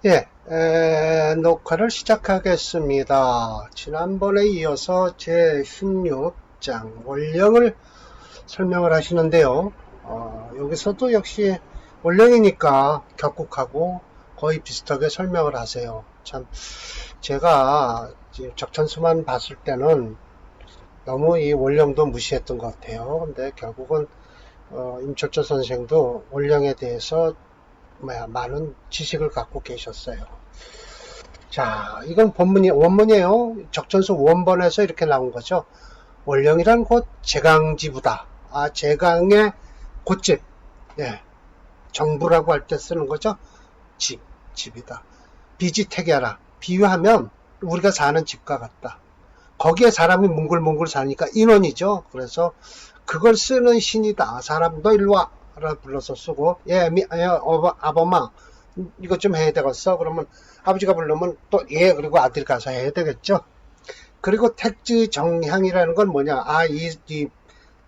예, 녹화를 시작하겠습니다. 지난번에 이어서 제16장 원령을 설명을 하시는데요. 여기서도 역시 원령이니까 격국하고 거의 비슷하게 설명을 하세요. 참, 제가 적천수만 봤을 때는 너무 이 원령도 무시했던 것 같아요. 근데 결국은 임철조 선생도 원령에 대해서 많은 지식을 갖고 계셨어요. 자, 이건 원문이에요. 적천수 원본에서 이렇게 나온 거죠. 원령이란 곧 제강지부다. 제강의 곧집. 예, 정부라고 할 때 쓰는 거죠. 집이다. 비지택야라. 비유하면 우리가 사는 집과 같다. 거기에 사람이 뭉글뭉글 사니까 인원이죠. 그래서 그걸 쓰는 신이다. 사람 너 일로 와. 라 불러서 쓰고 아범아 이것 좀 해야 되겠어. 그러면 아버지가 부르면 또 그리고 아들 가서 해야 되겠죠. 그리고 택지 정향이라는 건 뭐냐. 이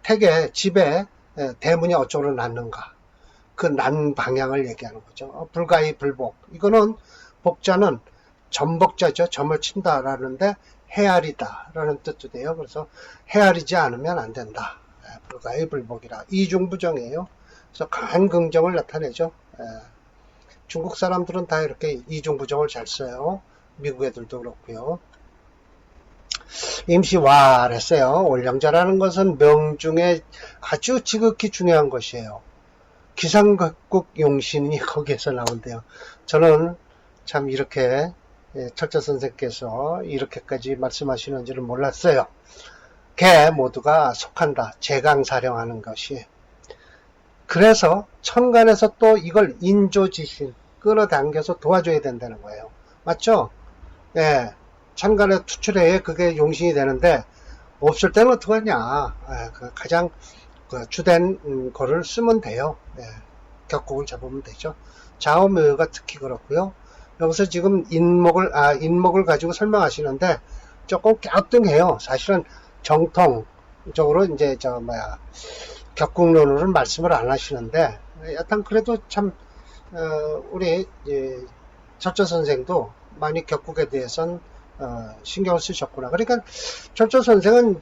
택의 집에 대문이 어쩌로 났는가. 그 난 방향을 얘기하는 거죠. 불가의 불복. 이거는 복자는 점복자죠. 점을 친다라는데 헤아리다라는 뜻도 돼요. 그래서 헤아리지 않으면 안 된다. 불가의 불복이라. 이중부정이에요. 그래서 강한 긍정을 나타내죠. 중국 사람들은 다 이렇게 이중부정을 잘 써요. 미국 애들도 그렇고요. 임시와를 했어요. 원령자라는 것은 명중에 아주 지극히 중요한 것이에요. 기상각국 용신이 거기에서 나온대요. 저는 참 이렇게 철자 선생께서 이렇게까지 말씀하시는 줄은 몰랐어요. 개 모두가 속한다. 제강사령하는 것이. 그래서 천간에서 또 이걸 인조지신 끌어당겨서 도와줘야 된다는 거예요. 맞죠? 예, 천간에 투출해야 그게 용신이 되는데 없을 때는 어떡하냐. 가장 주된 거를 쓰면 돼요. 격국을 잡으면 되죠. 좌우묘가 특히 그렇고요. 여기서 지금 인목을 가지고 설명하시는데 조금 갸우뚱해요. 사실은 정통적으로 이제 격국론으로는 말씀을 안 하시는데 여튼 그래도 참 우리 철저 선생도 많이 격국에 대해서는 신경을 쓰셨구나. 그러니까 철저 선생은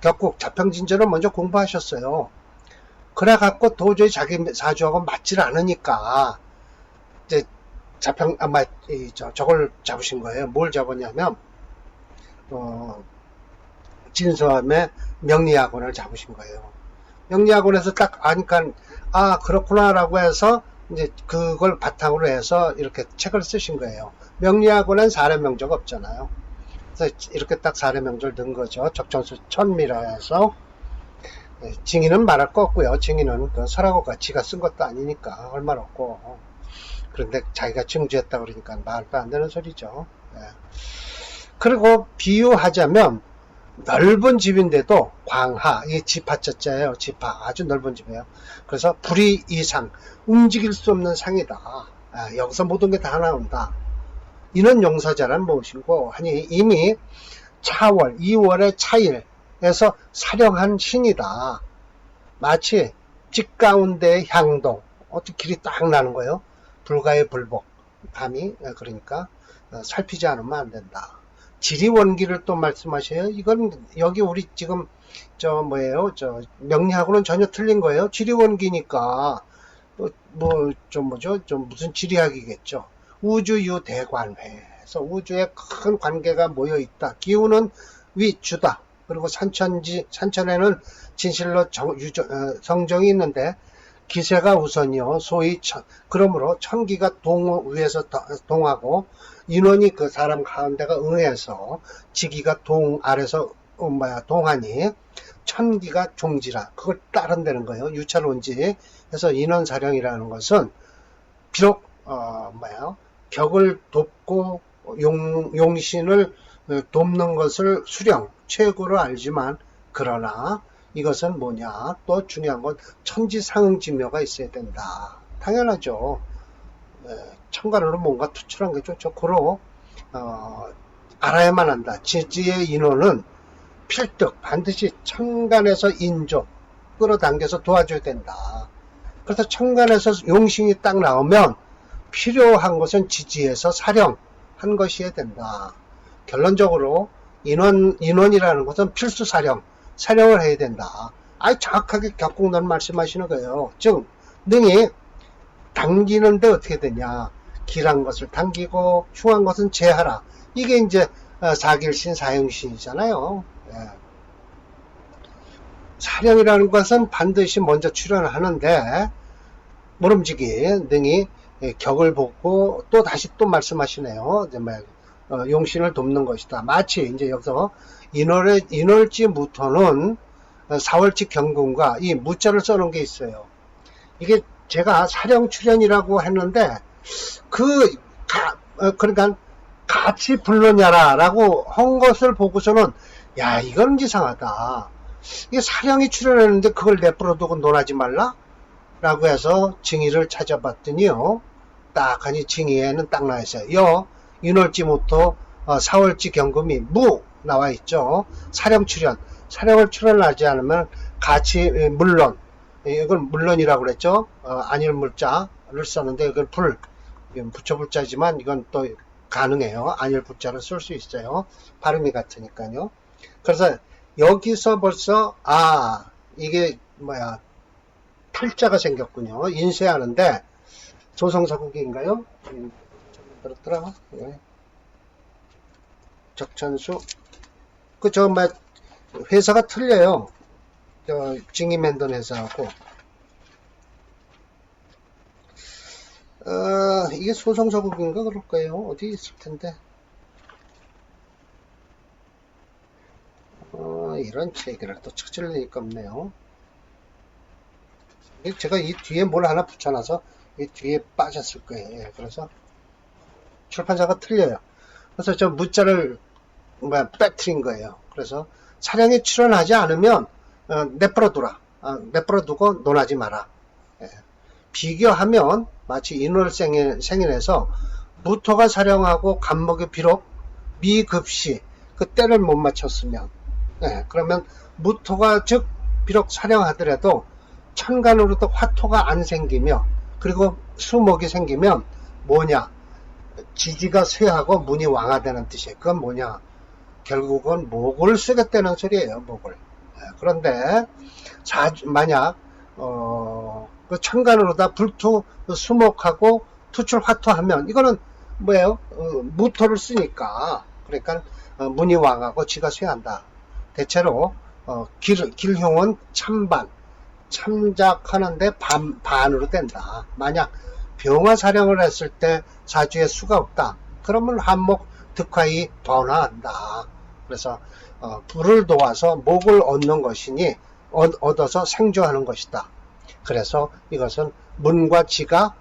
격국 자평진전을 먼저 공부하셨어요. 그래 갖고 도저히 자기 사주하고 맞질 않으니까 이제 저걸 잡으신 거예요. 뭘 잡았냐면 진서함의 명리학원을 잡으신 거예요. 명리학원에서 딱 아니까 그렇구나라고 해서 이제 그걸 바탕으로 해서 이렇게 책을 쓰신 거예요. 명리학원엔 사례명적 없잖아요. 그래서 이렇게 딱 사례명절 넣은 거죠. 적천수 천미라 해서. 증인은 말할 거 없고요. 증인은 그 설하고 같이가 쓴 것도 아니니까 얼마 없고. 그런데 자기가 증주했다 그러니까 말도 안 되는 소리죠. 그리고 비유하자면 넓은 집인데도 광하, 이 지파자자예요. 지파, 아주 넓은 집이에요. 그래서 불이 이상, 움직일 수 없는 상이다. 여기서 모든 게 다 나온다. 이는 용사자란 무엇이고 하니 이미 차월, 2월의 차일에서 사령한 신이다. 마치 집 가운데의 향동, 어떻게 길이 딱 나는 거예요. 불가의 불복, 밤이 그러니까 살피지 않으면 안 된다. 지리원기를 또 말씀하셔요. 이건 여기 우리 지금 명리하고는 전혀 틀린 거예요. 지리원기니까 좀 무슨 지리학이겠죠. 우주유 대관회에서 우주에 큰 관계가 모여 있다. 기운은 위주다. 그리고 산천에는 진실로 성정이 있는데 기세가 우선이요. 소위 그러므로 천기가 위에서 동하고 인원이 그 사람 가운데가 응해서 지기가 아래서 동하니 천기가 종지라. 그걸 따른다는 거예요. 유찰원지. 그래서 인원사령이라는 것은 비록 격을 돕고 용신을 돕는 것을 수령 최고로 알지만 그러나 이것은 뭐냐? 또 중요한 건 천지상응지묘가 있어야 된다. 당연하죠. 천간으로 뭔가 투출한 게 좋죠. 고로 알아야만 한다. 지지의 인원은 필득 반드시 천간에서 인조 끌어당겨서 도와줘야 된다. 그래서 천간에서 용신이 딱 나오면 필요한 것은 지지에서 사령한 것이어야 된다. 결론적으로 인원이라는 것은 필수 사령을 해야 된다. 정확하게 격공론 말씀하시는 거예요. 즉 능이 당기는데 어떻게 되냐, 길한 것을 당기고 흉한 것은 제하라. 이게 이제 사길신 사형신이잖아요. 예. 사령이라는 것은 반드시 먼저 출현하는데 모름지기 능히 격을 보고 또 다시 또 말씀하시네요. 용신을 돕는 것이다. 마치 이제 여기서 인월지 무토는 사월지 경금과 이 무자를 써놓은 게 있어요. 이게 제가 사령 출현이라고 했는데 그러니까 같이 불러냐라고 한 것을 보고서는 야, 이건 이상하다. 이게 사령이 출현했는데 그걸 내버려두고 논하지 말라? 라고 해서 징의를 찾아봤더니요, 딱 하니 징의에는 딱 나와있어요. 인월지부터 4월지 경금이 무 나와있죠. 사령을 출현하지 않으면 같이 물론, 이건 물론이라고 그랬죠. 아닐 물자를 썼는데 이건 붙여불자지만 이건 또 가능해요. 아닐 불자를 쓸 수 있어요. 발음이 같으니까요. 그래서 여기서 벌써 이게 탈자가 생겼군요. 인쇄하는데 조성사국인가요? 그렇더라. 네. 적천수 회사가 틀려요. 징이맨던 회사하고 이게 소성사국인가 그럴 거예요. 어디 있을 텐데. 이런 체계를 또 찾을 리가 없네요. 제가 이 뒤에 뭘 하나 붙여놔서 이 뒤에 빠졌을 거예요. 그래서 출판사가 틀려요. 그래서 저 무자를 빼트린 거예요. 그래서 사령에 출연하지 않으면 내버려두고 논하지 마라. 비교하면 마치 인월생인에서 무토가 사령하고 간목이 비록 미급시 그 때를 못 맞췄으면 그러면 무토가 즉 비록 사령하더라도 천간으로도 화토가 안 생기며 그리고 수목이 생기면 뭐냐, 지지가 쇠하고 문이 왕화되는 뜻이에요. 그건 뭐냐, 결국은 목을 쓰겠다는 소리예요. 목을. 그런데 만약 그 천간으로다 불투 수목하고 투출 화토하면 이거는 뭐예요? 무토를 쓰니까, 그러니까 문이 왕하고 지가 쇠한다. 대체로 길흉은 참작하는데 반으로 된다. 만약 병화사령을 했을 때 사주에 수가 없다. 그러면 한목 득화이 번화한다. 그래서 불을 도와서 목을 얻는 것이니 얻어서 생조하는 것이다. 그래서 이것은 문과 지가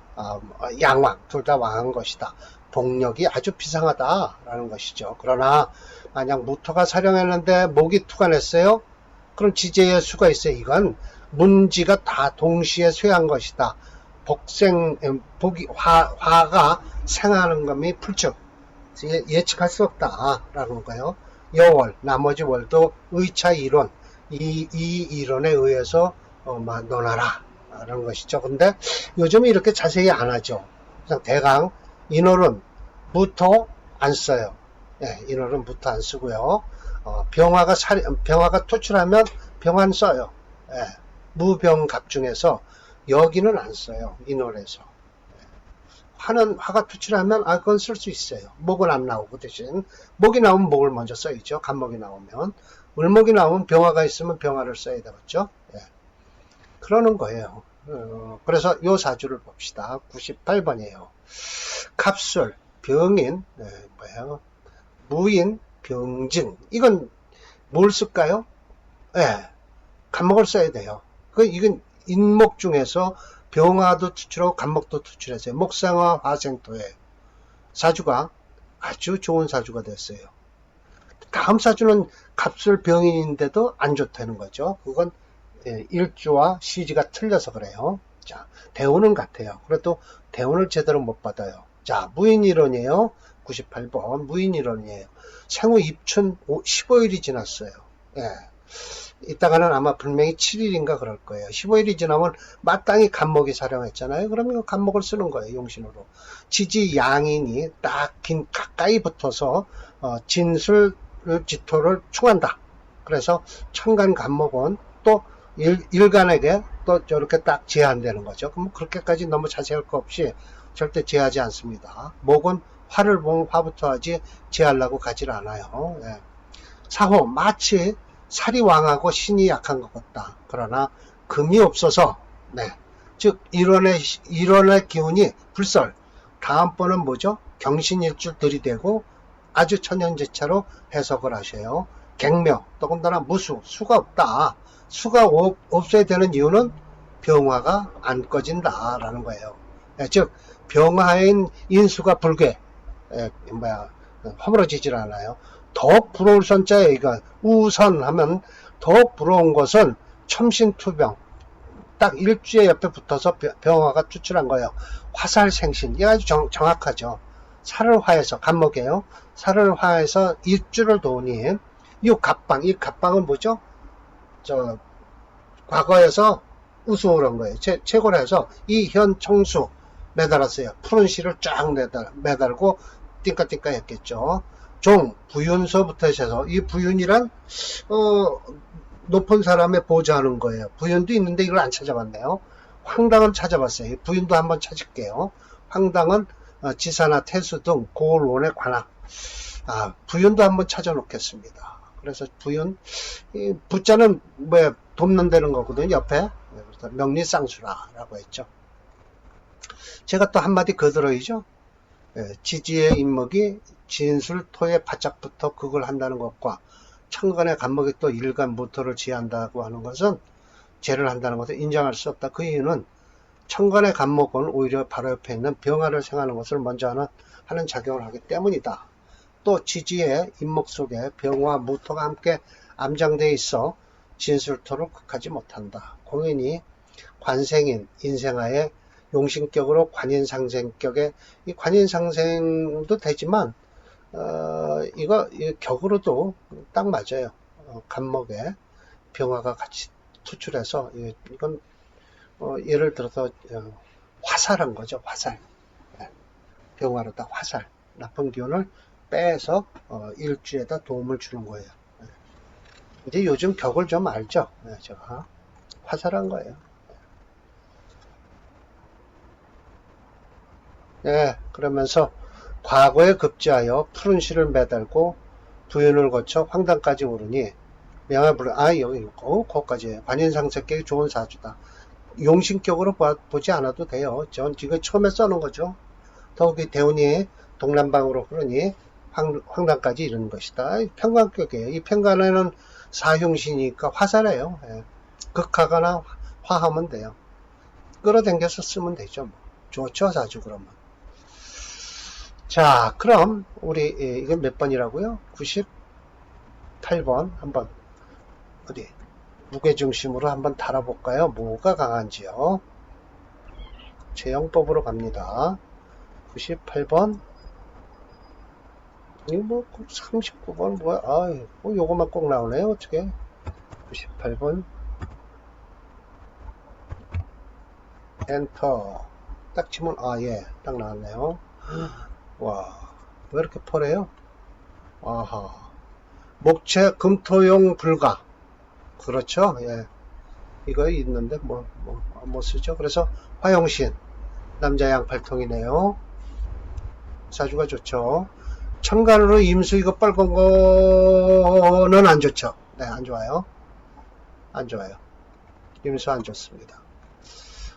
양왕 둘 다 왕한 것이다. 복력이 아주 비상하다라는 것이죠. 그러나 만약 무토가 사령했는데 목이 투간했어요. 그럼 지제의 수가 있어요. 이건 문지가 다 동시에 쇠한 것이다. 화가 생하는 것이 불측, 예측할 수 없다라는 거예요. 여월, 나머지 월도 의차 이론, 이 이론에 의해서 논하라 라는 것이죠. 근데 요즘 이렇게 자세히 안 하죠. 그냥 대강 인월은 무토 안 써요. 인월은 무토 안 쓰고요. 병화가 투출하면 병환 써요. 무병갑 중에서 여기는 안 써요. 인월에서. 화가 투출하면 그건 쓸 수 있어요. 목은 안 나오고 대신 목이 나오면 목을 먼저 써야죠. 간목이 나오면. 을목이 나오면 병화가 있으면 병화를 써야 되겠죠. 그러는 거예요. 그래서 요 사주를 봅시다. 98번이에요. 갑술, 병인, 무인, 병증. 이건 뭘 쓸까요? 간목을 써야 돼요. 이건 인목 중에서 병화도 투출하고 간목도 투출했어요. 목생화 화생토에 사주가 아주 좋은 사주가 됐어요. 다음 사주는 갑술 병인인데도 안 좋다는 거죠. 그건 일주와 시지가 틀려서 그래요. 자, 대운은 같아요. 그래도 대운을 제대로 못 받아요. 자, 무인일원이에요. 98번 무인일원이에요. 생후 입춘 15일이 지났어요. 이따가는 아마 분명히 7일인가 그럴 거예요. 15일이 지나면 마땅히 간목이 사령했잖아요. 그러면 간목을 쓰는 거예요. 용신으로. 지지 양인이 딱 가까이 붙어서 진술 지토를 충한다. 그래서 천간 간목은 또 일간에게 또 저렇게 딱 제한되는 거죠. 그럼 그렇게까지 너무 자세할 거 없이 절대 제하지 않습니다. 목은 화를 보면 화부터 하지 제하려고 가질 않아요. 예. 사호 마치 살이 왕하고 신이 약한 것 같다. 그러나 금이 없어서 즉 일원의 기운이 불설. 다음번은 뭐죠? 경신일주 들이대고 아주 천연제차로 해석을 하셔요. 갱묘, 더군다나 무수, 수가 없다. 수가 없어야 되는 이유는 병화가 안 꺼진다라는 거예요. 즉 병화인 인수가 불괴, 허물어지질 않아요. 더 부러울 선자에 이거 우선 하면 더 부러운 것은 첨신투병. 딱 일주에 옆에 붙어서 병화가 추출한 거예요. 화살생신. 이게 아주 정확하죠. 살을 화해서, 간목이에요. 살을 화해서 일주를 도우니, 이 갑방은 뭐죠? 과거에서 우승을 한 거예요. 최고로 해서 이현 청수 매달았어요. 푸른 실을 쫙 매달고 띵까띵까 했겠죠. 부윤서부터 해서 이 부윤이란 높은 사람의 보좌하는 거예요. 부윤도 있는데 이걸 안 찾아봤네요. 황당은 찾아봤어요. 부윤도 한번 찾을게요. 황당은 지사나 태수 등 고을원에 관한 부윤도 한번 찾아놓겠습니다. 그래서 부윤 부자는 뭐 돕는다는 거거든요. 옆에 명리쌍수라라고 했죠. 제가 또 한마디 거들어이죠. 지지의 인목이 진술토의 바짝부터 극을 한다는 것과 천간의 간목이 또 일간 무토를 지한다고 하는 것은 죄를 한다는 것을 인정할 수 없다. 그 이유는 천간의 간목은 오히려 바로 옆에 있는 병화를 생하는 것을 먼저 하는 작용을 하기 때문이다. 또 지지의 인목 속에 병화, 무토가 함께 암장되어 있어 진술토를 극하지 못한다. 공인이 관생인 인생하에 용신격으로 관인상생격에 이 관인상생도 되지만 이거 격으로도 딱 맞아요. 간목에 병화가 같이 투출해서 이건 예를 들어서 화살한 거죠. 화살. 병화로다 화살. 나쁜 기운을 빼서 일주에다 도움을 주는 거예요. 이제 요즘 격을 좀 알죠. 제가 화살한 거예요. 그러면서 과거에 급제하여 푸른 실을 매달고 부윤을 거쳐 황당까지 오르니 명화불 여기 거기까지 관인상색격이 좋은 사주다. 용신격으로 보지 않아도 돼요. 전 지금 처음에 써놓은 거죠. 더욱이 대운이 동남방으로 흐르니 황당까지 이르는 것이다. 편관격이에요. 이 편관에는 사흉신이니까 화살해요. 극하거나 화하면 돼요. 끌어당겨서 쓰면 되죠. 좋죠, 사주 그러면. 자, 그럼 우리 이건 몇 번이라고요? 98번 한번 어디 무게중심으로 한번 달아볼까요? 뭐가 강한지요? 제형법으로 갑니다. 98번 이거 뭐 39번 뭐야? 요거만 꼭 나오네요. 어떻게? 98번 엔터 딱 치면 딱 나왔네요. 와, 왜 이렇게 펄해요? 아하. 목체 금토용 불가. 그렇죠. 이거 있는데 뭐 쓰죠. 그래서 화용신. 남자 양팔통이네요. 사주가 좋죠. 천간으로 임수 이거 빨간 거는 안 좋죠. 안 좋아요. 안 좋아요. 임수 안 좋습니다.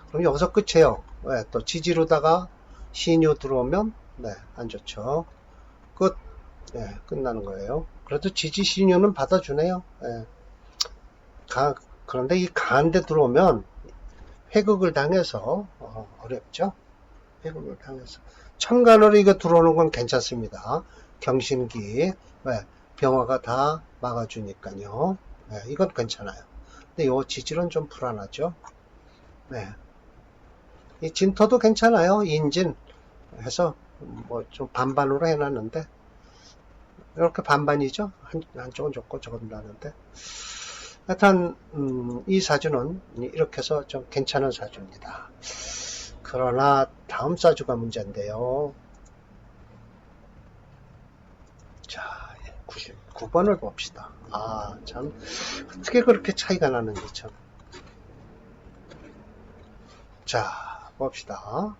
그럼 여기서 끝이에요. 또 지지로다가 신유 들어오면 안 좋죠. 끝. 끝나는 거예요. 그래도 지지 신유는 받아주네요. 그런데 이 가한데 들어오면 회극을 당해서 어렵죠. 회극을 당해서 천간으로 이거 들어오는 건 괜찮습니다. 경신기 병화가 다 막아주니까요. 이건 괜찮아요. 근데 요 지질은 좀 불안하죠. 이 진토도 괜찮아요. 인진 해서 뭐 좀 반반으로 해놨는데 이렇게 반반이죠. 한쪽은 좋고 저건 나는데 하여튼 이 사주는 이렇게 해서 좀 괜찮은 사주입니다. 그러나 다음 사주가 문제인데요. 자, 99번을 봅시다. 아, 참 어떻게 그렇게 차이가 나는지 참. 자, 봅시다.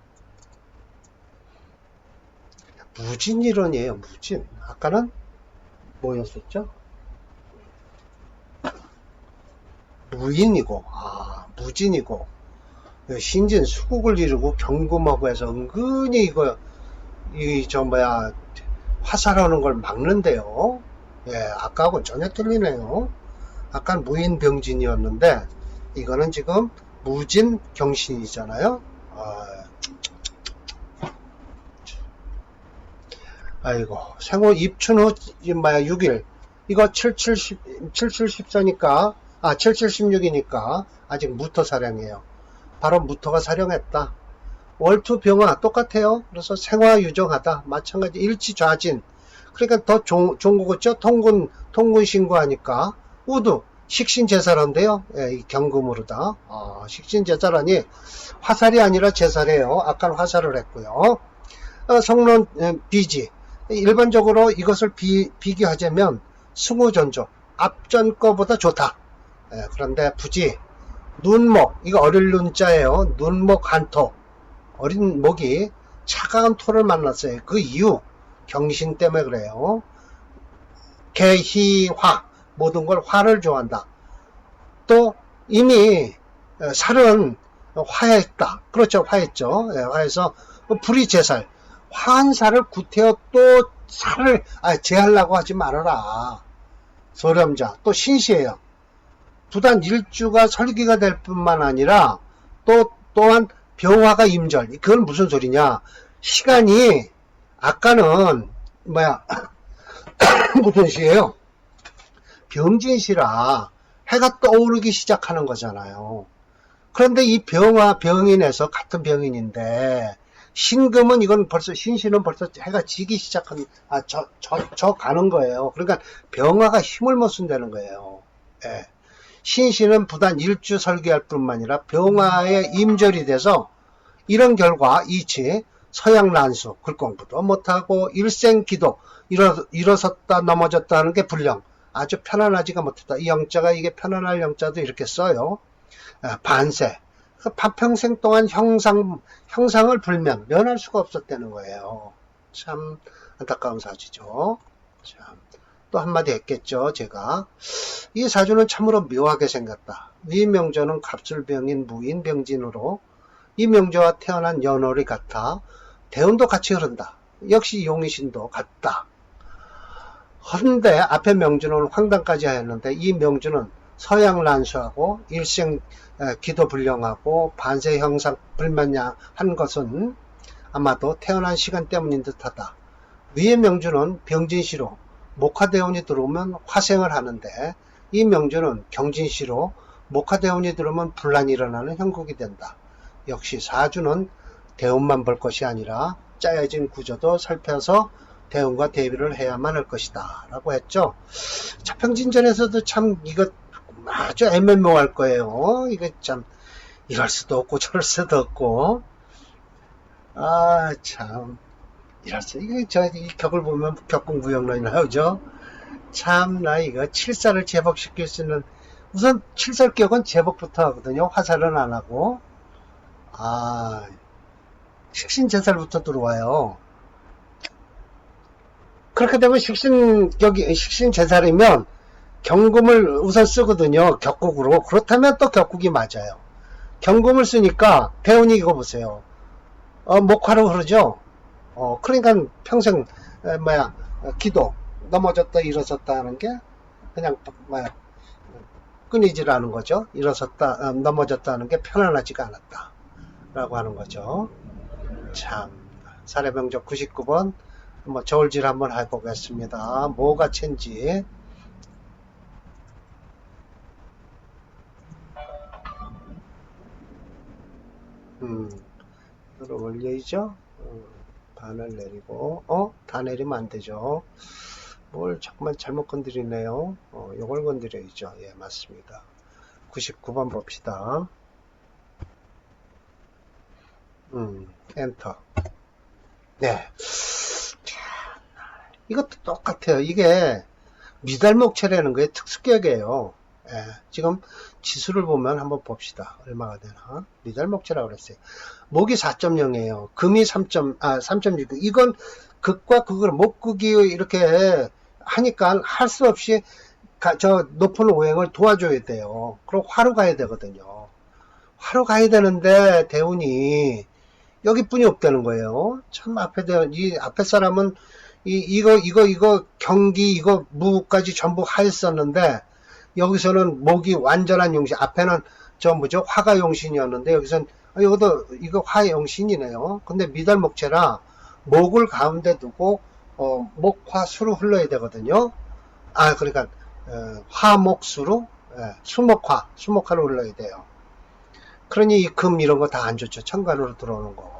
무진일원이에요. 무진. 아까는 뭐였었죠? 무인이고, 무진이고, 신진 수국을 이루고 경금하고 해서 은근히 이거, 화살하는 걸 막는데요. 예, 아까하고 전혀 틀리네요. 아까는 무인병진이었는데, 이거는 지금 무진경신이잖아요. 아이고, 생후 입춘 후, 6일. 이거 7714니까, 7716이니까, 아직 무토 사령이에요. 바로 무토가 사령했다. 월투 병화 똑같아요. 그래서 생화 유정하다. 마찬가지 일치좌진. 그러니까 더 좋은 거겠죠? 통군 신고하니까. 우두, 식신제사란데요. 예, 이 경금으로다. 식신제사라니 화살이 아니라 제사래요. 아까는 화살을 했고요. 성론 비지. 일반적으로 이것을 비교하자면 승우전조 앞전 거보다 좋다. 그런데 부지 눈목, 이거 어릴 눈자예요. 눈목 한토, 어린 목이 차가운 토를 만났어요. 그 이유 경신 때문에 그래요. 개희화, 모든 걸 화를 좋아한다. 또 이미 살은 화했다. 그렇죠, 화했죠. 화해서 불이 제살, 화한 살을 구태여 또 살을 제하려고 하지 말아라. 소렴자, 또 신시예요. 부단 일주가 설기가 될 뿐만 아니라 또한 병화가 임절. 그건 무슨 소리냐? 시간이 아까는 무슨 시예요? 병진시라 해가 떠오르기 시작하는 거잖아요. 그런데 이 병인에서 같은 병인인데 신금은 이건 벌써 신시는 벌써 해가 지기 시작한 저 가는 거예요. 그러니까 병화가 힘을 못 쓴다는 거예요. 예. 신시는 부단 일주 설계할 뿐만 아니라 병화에 임절이 돼서 이런 결과 이치 서양난수 글공부도 못하고 일생기도 일어섰다 넘어졌다 하는 게 불령 아주 편안하지가 못했다. 이 영자가 이게 편안할 영자도 이렇게 써요. 반세 반평생 동안 형상을 불면 면할 수가 없었다는 거예요. 참 안타까운 사주죠. 참. 또 한마디 했겠죠. 제가 이 사주는 참으로 묘하게 생겼다. 이 명조는 갑술병인 무인병진으로 이 명조와 태어난 연월이 같아 대운도 같이 흐른다. 역시 용의신도 같다. 그런데 앞에 명주는 황당까지 하였는데 이 명주는 서양난수하고 일생 기도불량하고 반세 형상 불만한 것은 아마도 태어난 시간 때문인 듯하다. 위의 명주는 병진시로 목화대운이 들어오면 화생을 하는데 이 명주는 경진시로 목화대운이 들어오면 분란이 일어나는 형국이 된다. 역시 사주는 대운만 볼 것이 아니라 짜여진 구조도 살펴서 대운과 대비를 해야만 할 것이다 라고 했죠. 자평진전에서도 참 이거 아주 애매모호할 거예요. 이거 참 이럴 수도 없고 저럴 수도 없고 참 이럴 수 이거 이 격을 보면 격공구역론이 나오죠. 참나 이거 칠살을 제복시킬 수 있는 우선 칠살격은 제복부터 하거든요. 화살은 안 하고 식신제살부터 들어와요. 그렇게 되면 식신제살이면 경금을 우선 쓰거든요. 격국으로. 그렇다면 또 격국이 맞아요. 경금을 쓰니까 대운이 이거 보세요. 목화로 흐르죠. 그러니까 평생 기도 넘어졌다 일어섰다 하는 게 그냥 끊이질 않은 거죠. 일어섰다 넘어졌다 하는 게 편안하지가 않았다 라고 하는 거죠. 참 사례명적 99번 저울질 한번 해보겠습니다. 뭐가 챈지. 이걸 올려야죠. 반을 내리고 다 내리면 안 되죠. 뭘 자꾸만 잘못 건드리네요. 요걸 건드려야죠. 예, 맞습니다. 99번 봅시다. 엔터. 네. 이것도 똑같아요. 이게 미달목체라는 거의 특수격이에요. 예, 지금 지수를 보면 한번 봅시다. 얼마가 되나? 미달목체라고 그랬어요. 목이 4.0이에요. 금이 3.6. 이건 극과 극을 목극이 이렇게 하니까 할 수 없이 저 높은 오행을 도와줘야 돼요. 그럼 화로 가야 되거든요. 화로 가야 되는데 대운이 여기뿐이 없다는 거예요. 참 이 앞에 사람은 이거 경기 이거 무까지 전부 하였었는데 여기서는 목이 완전한 용신, 앞에는 저 뭐죠 화가 용신이었는데 여기서는 이거 화 용신이네요. 근데 미달목체라 목을 가운데 두고 목화수로 흘러야 되거든요. 그러니까 화목수로 수목화로 흘러야 돼요. 그러니 이 금 이런 거 다 안 좋죠. 천간으로 들어오는 거.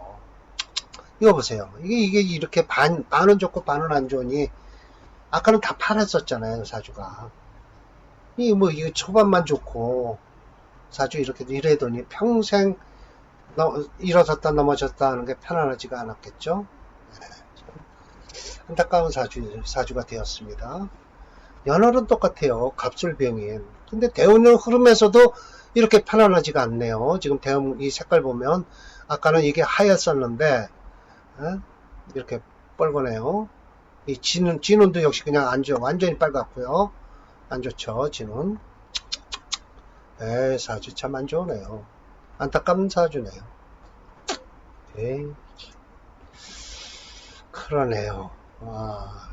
이거 보세요. 이게 이렇게 반은 좋고 반은 안 좋으니 아까는 다 팔았었잖아요, 사주가. 이거 초반만 좋고 사주 이렇게 이래더니 평생 일어섰다 넘어졌다 하는 게 편안하지가 않았겠죠. 네, 안타까운 사주가 되었습니다. 연월은 똑같아요. 갑술병인. 근데 대운의 흐름에서도 이렇게 편안하지가 않네요. 지금 대운 이 색깔 보면 아까는 이게 하였었는데 이렇게 뻘거네요. 이 진운도 역시 그냥 안 좋아. 완전히 빨갛고요. 안 좋죠, 진운. 사주 참 안 좋으네요. 안타까운 사주네요. 에이, 그러네요.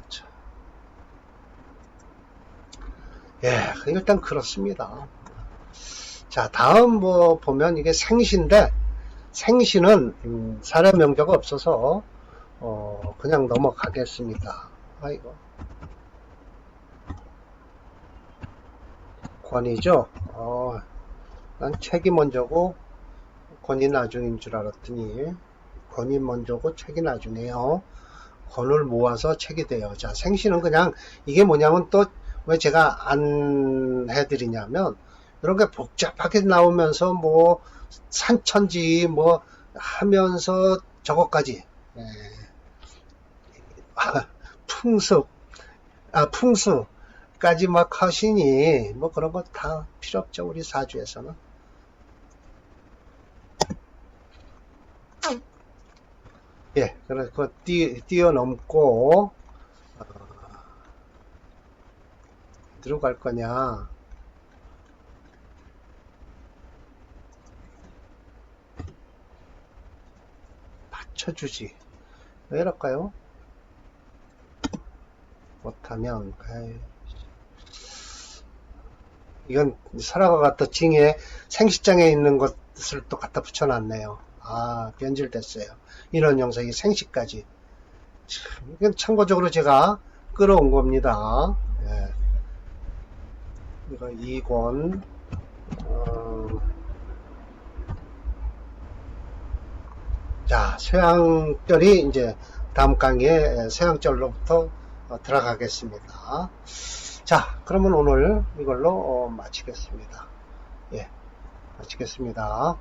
참. 예, 일단 그렇습니다. 자, 다음 보면 이게 생시인데, 생시는 사람 명자가 없어서 그냥 넘어가겠습니다. 아이고. 권이죠. 난 책이 먼저고 권이 나중인 줄 알았더니 권이 먼저고 책이 나중이에요. 권을 모아서 책이 돼요. 자, 생시는 그냥 이게 뭐냐면 또 왜 제가 안 해드리냐면 이런 게 복잡하게 나오면서 산천지 하면서 저것까지 풍수까지 막 하시니 그런 거 다 필요 없죠. 우리 사주에서는. 예, 그래서 뛰어넘고 어디로 갈 거냐. 받쳐주지. 왜 이럴까요? 못하면 이건 설화가 갖다 징에 생시장에 있는 것을 또 갖다 붙여놨네요. 변질됐어요. 이런 영상이 생시까지. 이건 참고적으로 제가 끌어온 겁니다. 예. 이거 2권. 자, 쇠양절이 이제 다음 강의에 쇠양절로부터 들어가겠습니다. 자, 그러면 오늘 이걸로 마치겠습니다. 예, 마치겠습니다.